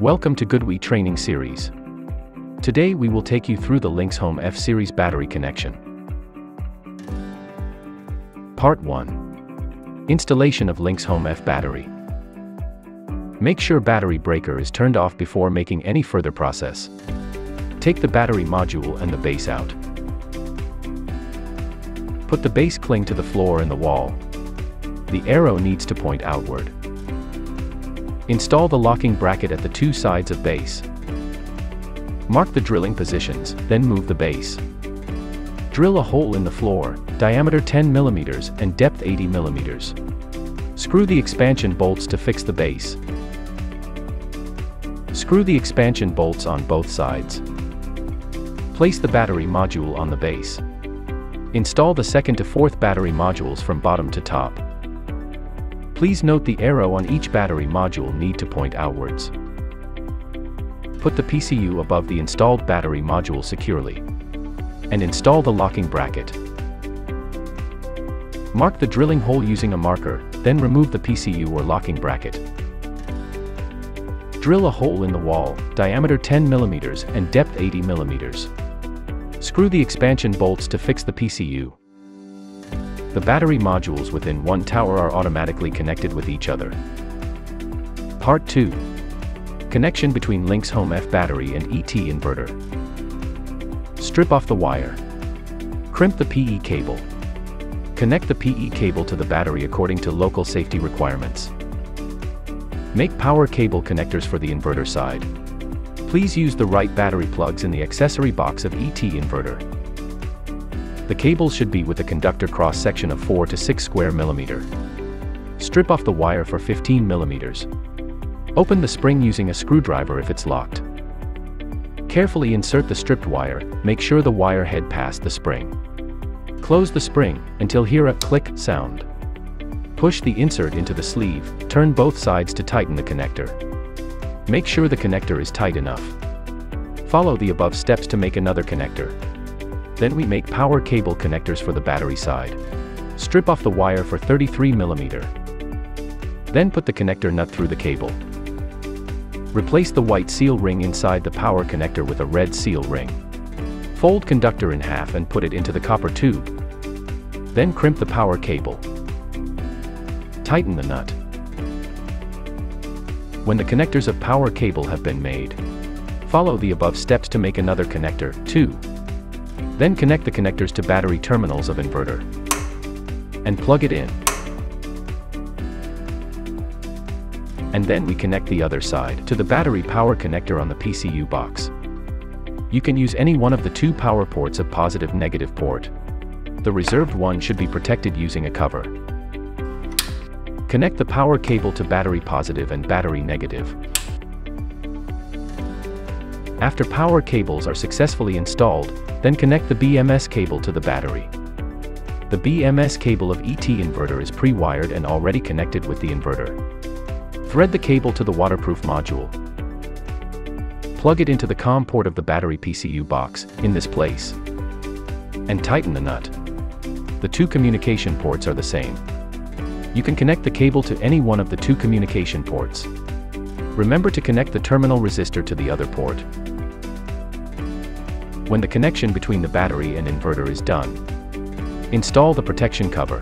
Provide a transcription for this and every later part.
Welcome to GoodWe training series. Today we will take you through the Lynx Home F series battery connection. Part 1. Installation of Lynx Home F battery. Make sure battery breaker is turned off before making any further process. Take the battery module and the base out. Put the base cling to the floor and the wall. The arrow needs to point outward. Install the locking bracket at the two sides of base. Mark the drilling positions, then move the base. Drill a hole in the floor, diameter 10 mm and depth 80 mm. Screw the expansion bolts to fix the base. Screw the expansion bolts on both sides. Place the battery module on the base. Install the second to fourth battery modules from bottom to top. Please note the arrow on each battery module need to point outwards. Put the PCU above the installed battery module securely. And install the locking bracket. Mark the drilling hole using a marker, then remove the PCU or locking bracket. Drill a hole in the wall, diameter 10 mm and depth 80 mm. Screw the expansion bolts to fix the PCU. The battery modules within one tower are automatically connected with each other. Part 2. Connection between Lynx Home F battery and ET inverter. Strip off the wire. Crimp the PE cable. Connect the PE cable to the battery according to local safety requirements. Make power cable connectors for the inverter side. Please use the right battery plugs in the accessory box of ET inverter. The cables should be with a conductor cross-section of 4 to 6 square millimeter. Strip off the wire for 15 mm. Open the spring using a screwdriver if it's locked. Carefully insert the stripped wire, make sure the wire head past the spring. Close the spring, until hear a click sound. Push the insert into the sleeve, turn both sides to tighten the connector. Make sure the connector is tight enough. Follow the above steps to make another connector. Then we make power cable connectors for the battery side. Strip off the wire for 33 mm. Then put the connector nut through the cable. Replace the white seal ring inside the power connector with a red seal ring. Fold conductor in half and put it into the copper tube. Then crimp the power cable. Tighten the nut. When the connectors of power cable have been made, follow the above steps to make another connector, too. Then connect the connectors to battery terminals of inverter. And plug it in. And then we connect the other side to the battery power connector on the PCU box. You can use any one of the two power ports of positive-negative port. The reserved one should be protected using a cover. Connect the power cable to battery positive and battery negative. After power cables are successfully installed, then connect the BMS cable to the battery. The BMS cable of ET inverter is pre-wired and already connected with the inverter. Thread the cable to the waterproof module. Plug it into the COM port of the battery PCU box, in this place. And tighten the nut. The two communication ports are the same. You can connect the cable to any one of the two communication ports. Remember to connect the terminal resistor to the other port. When the connection between the battery and inverter is done, install the protection cover.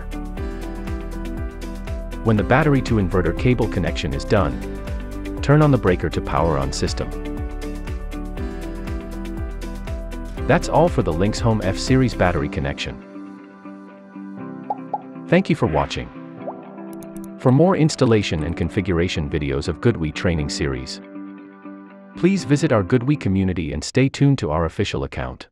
When the battery to inverter cable connection is done, turn on the breaker to power on system. That's all for the Lynx Home F series battery connection. Thank you for watching. For more installation and configuration videos of GoodWe training series, please visit our GoodWe community and stay tuned to our official account.